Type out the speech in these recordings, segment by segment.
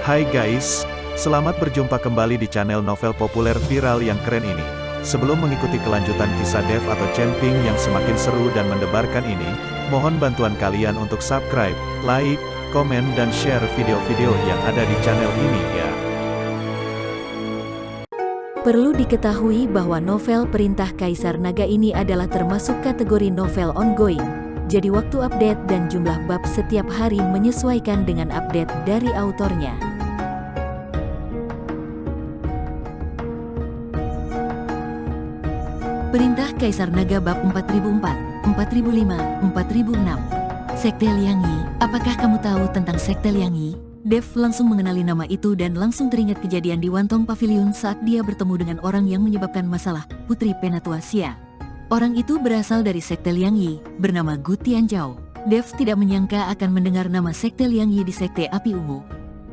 Hai guys, selamat berjumpa kembali di channel novel populer viral yang keren ini. Sebelum mengikuti kelanjutan kisah Dev atau Camping yang semakin seru dan mendebarkan ini, mohon bantuan kalian untuk subscribe, like, komen dan share video-video yang ada di channel ini ya. Perlu diketahui bahwa novel Perintah Kaisar Naga ini adalah termasuk kategori novel ongoing. Jadi waktu update dan jumlah bab setiap hari menyesuaikan dengan update dari autornya. Perintah Kaisar Naga bab 4004, 4005, 4006. Sekte Liang Yi, apakah kamu tahu tentang Sekte Liang Yi? Dev langsung mengenali nama itu dan langsung teringat kejadian di Wantong Pavilion saat dia bertemu dengan orang yang menyebabkan masalah, Putri Penatua Xia. Orang itu berasal dari Sekte Liang Yi, bernama Gu Tianzhao. Dev tidak menyangka akan mendengar nama Sekte Liang Yi di Sekte Api Ungu.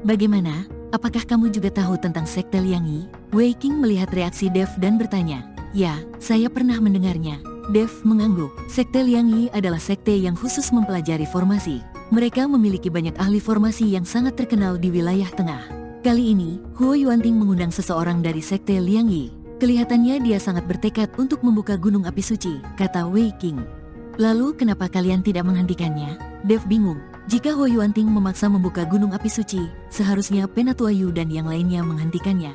Bagaimana? Apakah kamu juga tahu tentang Sekte Liang Yi? Wei Qing melihat reaksi Dev dan bertanya, "Ya, saya pernah mendengarnya." Dev mengangguk. Sekte Liang Yi adalah sekte yang khusus mempelajari formasi. Mereka memiliki banyak ahli formasi yang sangat terkenal di wilayah tengah. Kali ini, Huo Yuanting mengundang seseorang dari Sekte Liang Yi. Kelihatannya dia sangat bertekad untuk membuka Gunung Api Suci, kata Wei Qing. Lalu kenapa kalian tidak menghentikannya? Dev bingung. Jika Huo Yuanting memaksa membuka Gunung Api Suci, seharusnya Penatua Yu dan yang lainnya menghentikannya.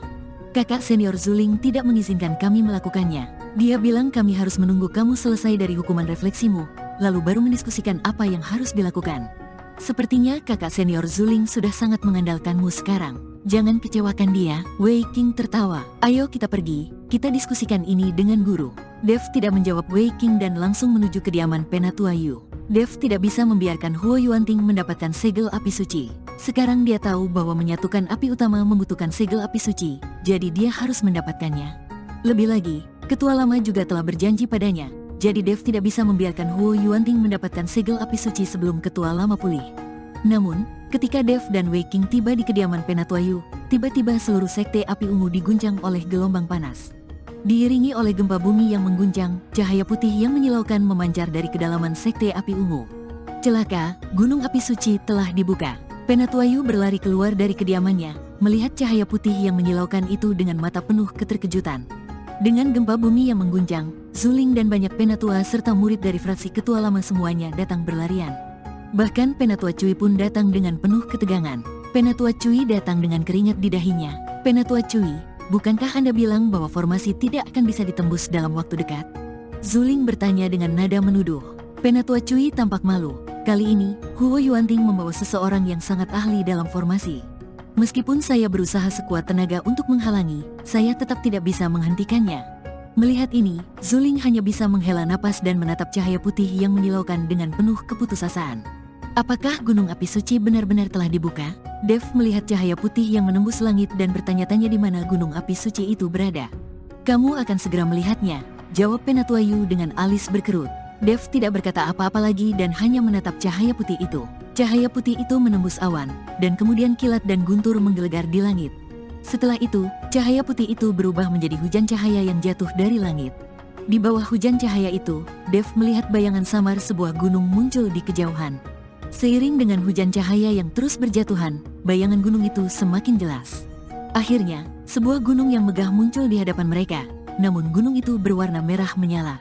Kakak senior Zuling tidak mengizinkan kami melakukannya. Dia bilang kami harus menunggu kamu selesai dari hukuman refleksimu, lalu baru mendiskusikan apa yang harus dilakukan. Sepertinya kakak senior Zuling sudah sangat mengandalkanmu sekarang. Jangan kecewakan dia. Wei Qing tertawa. Ayo kita pergi, kita diskusikan ini dengan guru. Dev tidak menjawab Wei Qing dan langsung menuju kediaman Penatua Yu. Dev tidak bisa membiarkan Huo Yuanting mendapatkan segel api suci. Sekarang dia tahu bahwa menyatukan api utama membutuhkan segel api suci, jadi dia harus mendapatkannya. Lebih lagi, ketua lama juga telah berjanji padanya, jadi Dev tidak bisa membiarkan Huo Yuanting mendapatkan segel api suci sebelum ketua lama pulih. Namun, ketika Dev dan Wei Qing tiba di kediaman Penatua Yu, tiba-tiba seluruh sekte api ungu diguncang oleh gelombang panas. Diiringi oleh gempa bumi yang mengguncang, cahaya putih yang menyilaukan memancar dari kedalaman sekte api ungu. Celaka, gunung api suci telah dibuka. Penatua Yu berlari keluar dari kediamannya, melihat cahaya putih yang menyilaukan itu dengan mata penuh keterkejutan. Dengan gempa bumi yang mengguncang, Zuling dan banyak penatua serta murid dari fraksi ketua lama semuanya datang berlarian. Bahkan Penatua Cui pun datang dengan penuh ketegangan. Penatua Cui datang dengan keringat di dahinya. Penatua Cui, bukankah Anda bilang bahwa formasi tidak akan bisa ditembus dalam waktu dekat? Zuling bertanya dengan nada menuduh. Penatua Cui tampak malu. Kali ini, Huo Yuanting membawa seseorang yang sangat ahli dalam formasi. Meskipun saya berusaha sekuat tenaga untuk menghalangi, saya tetap tidak bisa menghentikannya. Melihat ini, Zuling hanya bisa menghela napas dan menatap cahaya putih yang menyilaukan dengan penuh keputusasaan. Apakah Gunung Api Suci benar-benar telah dibuka? Dev melihat cahaya putih yang menembus langit dan bertanya-tanya di mana Gunung Api Suci itu berada. Kamu akan segera melihatnya, jawab Penatua Yu dengan alis berkerut. Dev tidak berkata apa-apa lagi dan hanya menatap cahaya putih itu. Cahaya putih itu menembus awan, dan kemudian kilat dan guntur menggelegar di langit. Setelah itu, cahaya putih itu berubah menjadi hujan cahaya yang jatuh dari langit. Di bawah hujan cahaya itu, Dev melihat bayangan samar sebuah gunung muncul di kejauhan. Seiring dengan hujan cahaya yang terus berjatuhan, bayangan gunung itu semakin jelas. Akhirnya, sebuah gunung yang megah muncul di hadapan mereka, namun gunung itu berwarna merah menyala.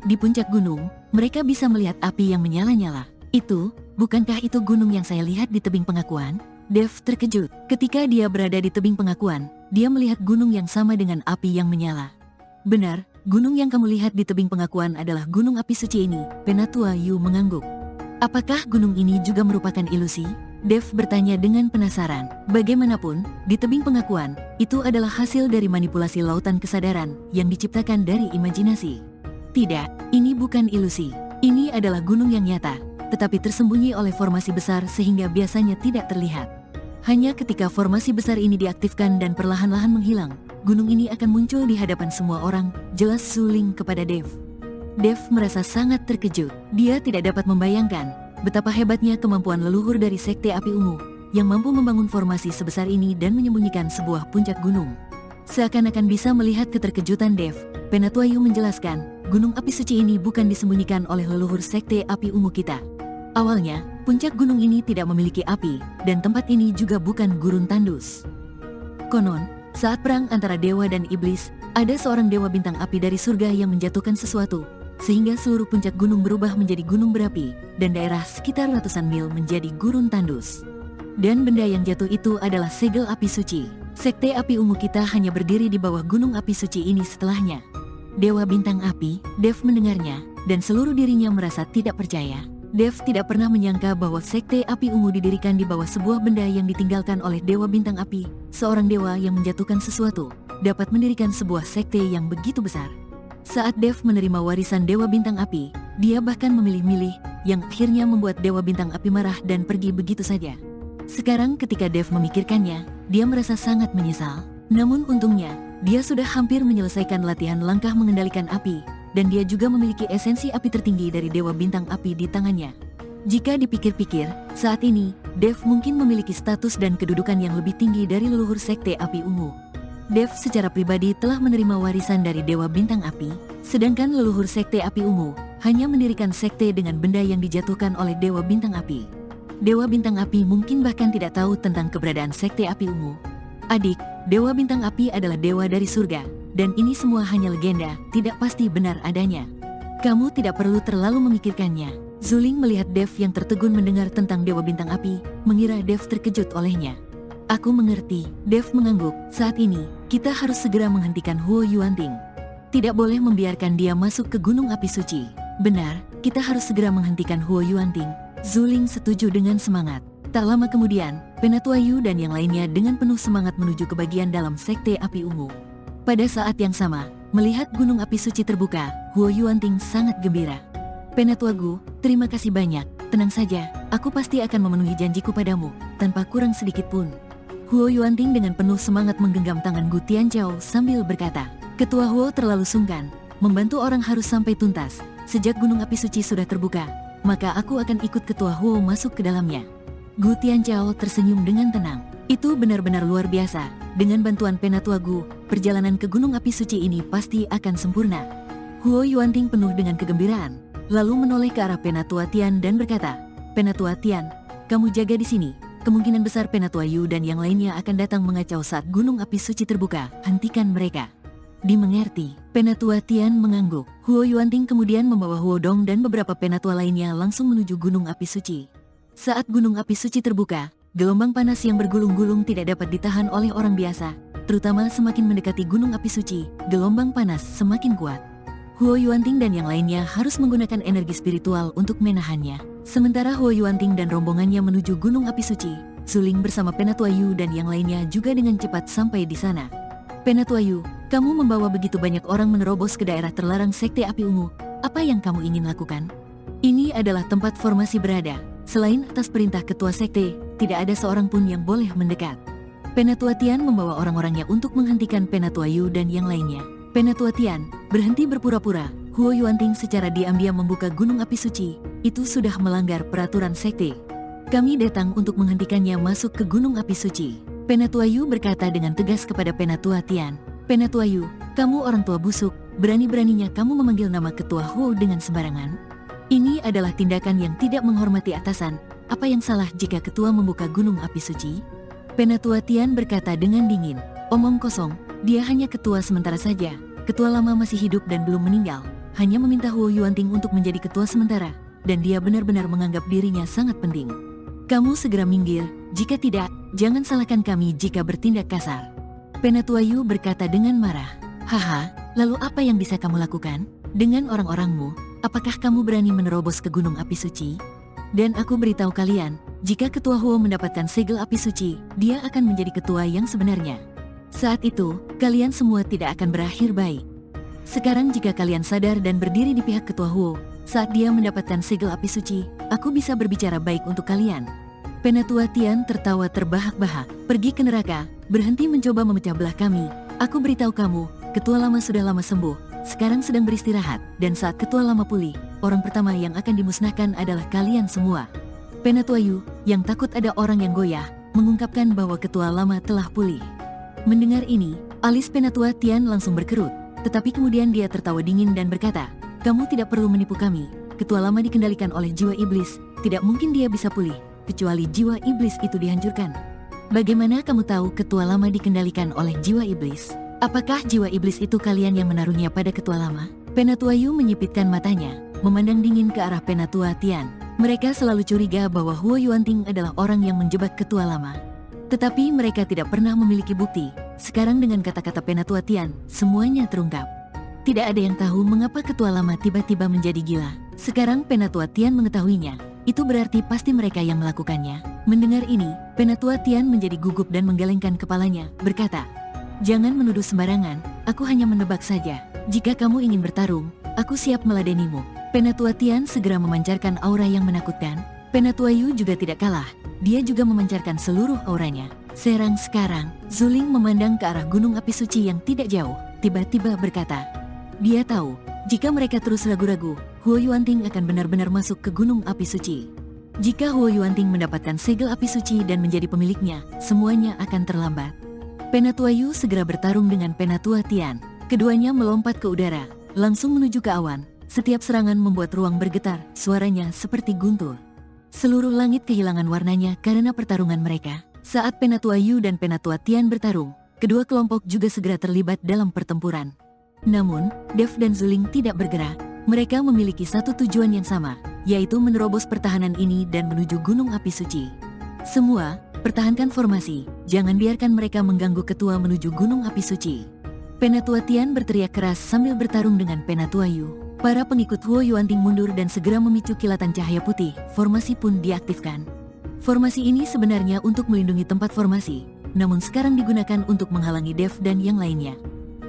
Di puncak gunung, mereka bisa melihat api yang menyala-nyala. Bukankah itu gunung yang saya lihat di tebing pengakuan? Dev terkejut. Ketika dia berada di tebing pengakuan, dia melihat gunung yang sama dengan api yang menyala. Benar, gunung yang kamu lihat di tebing pengakuan adalah gunung api suci ini. Penatua Yu mengangguk. Apakah gunung ini juga merupakan ilusi? Dev bertanya dengan penasaran. Bagaimanapun, di tebing pengakuan, itu adalah hasil dari manipulasi lautan kesadaran yang diciptakan dari imajinasi. Tidak, ini bukan ilusi. Ini adalah gunung yang nyata, tetapi tersembunyi oleh formasi besar sehingga biasanya tidak terlihat. Hanya ketika formasi besar ini diaktifkan dan perlahan-lahan menghilang, gunung ini akan muncul di hadapan semua orang, jelas Zuling kepada Dev. Dev merasa sangat terkejut. Dia tidak dapat membayangkan betapa hebatnya kemampuan leluhur dari Sekte Api Ungu yang mampu membangun formasi sebesar ini dan menyembunyikan sebuah puncak gunung. Seakan-akan bisa melihat keterkejutan Dev, Penatua Yu menjelaskan, Gunung Api Suci ini bukan disembunyikan oleh leluhur Sekte Api Ungu kita. Awalnya, Puncak gunung ini tidak memiliki api, dan tempat ini juga bukan gurun tandus. Konon, saat perang antara dewa dan iblis, ada seorang dewa bintang api dari surga yang menjatuhkan sesuatu, sehingga seluruh puncak gunung berubah menjadi gunung berapi, dan daerah sekitar ratusan mil menjadi gurun tandus. Dan benda yang jatuh itu adalah segel api suci. Sekte api ungu kita hanya berdiri di bawah gunung api suci ini setelahnya. Dewa bintang api, Dev mendengarnya, dan seluruh dirinya merasa tidak percaya. Dev tidak pernah menyangka bahwa sekte api ungu didirikan di bawah sebuah benda yang ditinggalkan oleh dewa bintang api, seorang dewa yang menjatuhkan sesuatu, dapat mendirikan sebuah sekte yang begitu besar. Saat Dev menerima warisan dewa bintang api, dia bahkan memilih-milih, yang akhirnya membuat dewa bintang api marah dan pergi begitu saja. Sekarang ketika Dev memikirkannya, dia merasa sangat menyesal. Namun untungnya, dia sudah hampir menyelesaikan latihan langkah mengendalikan api, dan dia juga memiliki esensi api tertinggi dari dewa bintang api di tangannya. Jika dipikir-pikir, saat ini, Dev mungkin memiliki status dan kedudukan yang lebih tinggi dari leluhur sekte api ungu. Dev secara pribadi telah menerima warisan dari dewa bintang api, sedangkan leluhur sekte api ungu hanya mendirikan sekte dengan benda yang dijatuhkan oleh dewa bintang api. Dewa bintang api mungkin bahkan tidak tahu tentang keberadaan sekte api ungu. Adik, dewa bintang api adalah dewa dari surga, dan ini semua hanya legenda, tidak pasti benar adanya. Kamu tidak perlu terlalu memikirkannya. Zuling melihat Dev yang tertegun mendengar tentang dewa bintang api, mengira Dev terkejut olehnya. Aku mengerti, Dev mengangguk. Saat ini, kita harus segera menghentikan Huo Yuanting. Tidak boleh membiarkan dia masuk ke gunung api suci. Benar, kita harus segera menghentikan Huo Yuanting. Zuling setuju dengan semangat. Tak lama kemudian, Penatua Yu dan yang lainnya dengan penuh semangat menuju ke bagian dalam sekte api ungu. Pada saat yang sama, melihat gunung api suci terbuka, Huo Yuanting sangat gembira. Penatua Gu, terima kasih banyak. Tenang saja, aku pasti akan memenuhi janjiku padamu, tanpa kurang sedikit pun. Huo Yuanting dengan penuh semangat menggenggam tangan Gu Tianqiao sambil berkata, Ketua Huo terlalu sungkan, membantu orang harus sampai tuntas. Sejak gunung api suci sudah terbuka, maka aku akan ikut Ketua Huo masuk ke dalamnya. Gu Tianqiao tersenyum dengan tenang. Itu benar-benar luar biasa. Dengan bantuan Penatua Gu, perjalanan ke gunung api suci ini pasti akan sempurna. Huo Yuanting penuh dengan kegembiraan, lalu menoleh ke arah Penatua Tian dan berkata, Penatua Tian, kamu jaga di sini. Kemungkinan besar Penatua Yu dan yang lainnya akan datang mengacau saat gunung api suci terbuka. Hentikan mereka. Dimengerti. Penatua Tian mengangguk. Huo Yuanting kemudian membawa Huo Dong dan beberapa penatua lainnya langsung menuju gunung api suci. Saat gunung api suci terbuka, gelombang panas yang bergulung-gulung tidak dapat ditahan oleh orang biasa, terutama semakin mendekati gunung api suci, gelombang panas semakin kuat. Huo Yuanting dan yang lainnya harus menggunakan energi spiritual untuk menahannya. Sementara Huo Yuanting dan rombongannya menuju gunung api suci, Zuling bersama Penatua Yu dan yang lainnya juga dengan cepat sampai di sana. Penatua Yu, kamu membawa begitu banyak orang menerobos ke daerah terlarang sekte api ungu. Apa yang kamu ingin lakukan? Ini adalah tempat formasi berada. Selain atas perintah ketua sekte, tidak ada seorang pun yang boleh mendekat. Penatua Tian membawa orang-orangnya untuk menghentikan Penatua Yu dan yang lainnya. Penatua Tian, berhenti berpura-pura. Huo Yuanting secara diam-diam membuka gunung api suci. Itu sudah melanggar peraturan sekte. Kami datang untuk menghentikannya masuk ke gunung api suci. Penatua Yu berkata dengan tegas kepada Penatua Tian. Penatua Yu, kamu orang tua busuk, berani-beraninya kamu memanggil nama ketua Huo dengan sembarangan. Ini adalah tindakan yang tidak menghormati atasan. Apa yang salah jika ketua membuka gunung api suci? Penatua Tian berkata dengan dingin. Omong kosong, dia hanya ketua sementara saja. Ketua lama masih hidup dan belum meninggal. Hanya meminta Huo Yuanting untuk menjadi ketua sementara. Dan dia benar-benar menganggap dirinya sangat penting. Kamu segera minggir, jika tidak, jangan salahkan kami jika bertindak kasar. Penatua Yu berkata dengan marah. Haha, lalu apa yang bisa kamu lakukan? Dengan orang-orangmu, apakah kamu berani menerobos ke gunung api suci? Dan aku beritahu kalian, jika ketua Huo mendapatkan segel api suci, dia akan menjadi ketua yang sebenarnya. Saat itu, kalian semua tidak akan berakhir baik. Sekarang jika kalian sadar dan berdiri di pihak ketua Huo, saat dia mendapatkan segel api suci, aku bisa berbicara baik untuk kalian. Penatua Tian tertawa terbahak-bahak. Pergi ke neraka, berhenti mencoba memecah belah kami. Aku beritahu kamu, ketua lama sudah lama sembuh. Sekarang sedang beristirahat, dan saat ketua lama pulih, orang pertama yang akan dimusnahkan adalah kalian semua. Penatua Yu, yang takut ada orang yang goyah, mengungkapkan bahwa ketua lama telah pulih. Mendengar ini, alis Penatua Tian langsung berkerut, tetapi kemudian dia tertawa dingin dan berkata, kamu tidak perlu menipu kami. Ketua lama dikendalikan oleh jiwa iblis, tidak mungkin dia bisa pulih, kecuali jiwa iblis itu dihancurkan. Bagaimana kamu tahu ketua lama dikendalikan oleh jiwa iblis? Apakah jiwa iblis itu kalian yang menaruhnya pada ketua lama? Penatua Yu menyipitkan matanya, memandang dingin ke arah Penatua Tian. Mereka selalu curiga bahwa Huo Yuanting adalah orang yang menjebak ketua lama. Tetapi mereka tidak pernah memiliki bukti. Sekarang dengan kata-kata Penatua Tian, semuanya terungkap. Tidak ada yang tahu mengapa ketua lama tiba-tiba menjadi gila. Sekarang Penatua Tian mengetahuinya. Itu berarti pasti mereka yang melakukannya. Mendengar ini, Penatua Tian menjadi gugup dan menggelengkan kepalanya, berkata, "Jangan menuduh sembarangan, aku hanya menebak saja. Jika kamu ingin bertarung, aku siap meladenimu." Penatua Tian segera memancarkan aura yang menakutkan. Penatua Yu juga tidak kalah. Dia juga memancarkan seluruh auranya. Serang sekarang, Zuling memandang ke arah gunung api suci yang tidak jauh, tiba-tiba berkata, dia tahu, jika mereka terus ragu-ragu, Huo Yuanting akan benar-benar masuk ke gunung api suci. Jika Huo Yuanting mendapatkan segel api suci dan menjadi pemiliknya, semuanya akan terlambat. Penatua Yu segera bertarung dengan Penatua Tian. Keduanya melompat ke udara, langsung menuju ke awan. Setiap serangan membuat ruang bergetar, suaranya seperti guntur. Seluruh langit kehilangan warnanya karena pertarungan mereka. Saat Penatua Yu dan Penatua Tian bertarung, kedua kelompok juga segera terlibat dalam pertempuran. Namun, Dev dan Zuling tidak bergerak. Mereka memiliki satu tujuan yang sama, yaitu menerobos pertahanan ini dan menuju gunung api suci. Semua, pertahankan formasi, jangan biarkan mereka mengganggu ketua menuju gunung api suci. Penatua Tian berteriak keras sambil bertarung dengan Penatua Yu. Para pengikut Huo Yuanting mundur dan segera memicu kilatan cahaya putih, formasi pun diaktifkan. Formasi ini sebenarnya untuk melindungi tempat formasi, namun sekarang digunakan untuk menghalangi Dev dan yang lainnya.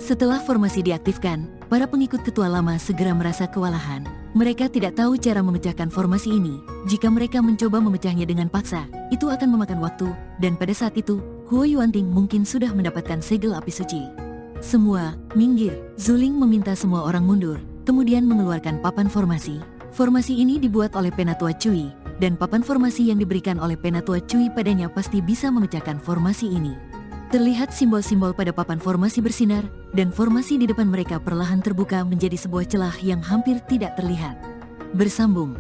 Setelah formasi diaktifkan, para pengikut ketua lama segera merasa kewalahan. Mereka tidak tahu cara memecahkan formasi ini. Jika mereka mencoba memecahnya dengan paksa, itu akan memakan waktu, dan pada saat itu, Huo Yuanting mungkin sudah mendapatkan segel api suci. Semua, minggir. Zuling meminta semua orang mundur, kemudian mengeluarkan papan formasi. Formasi ini dibuat oleh Penatua Cui, dan papan formasi yang diberikan oleh Penatua Cui padanya pasti bisa memecahkan formasi ini. Terlihat simbol-simbol pada papan formasi bersinar, dan formasi di depan mereka perlahan terbuka menjadi sebuah celah yang hampir tidak terlihat. Bersambung.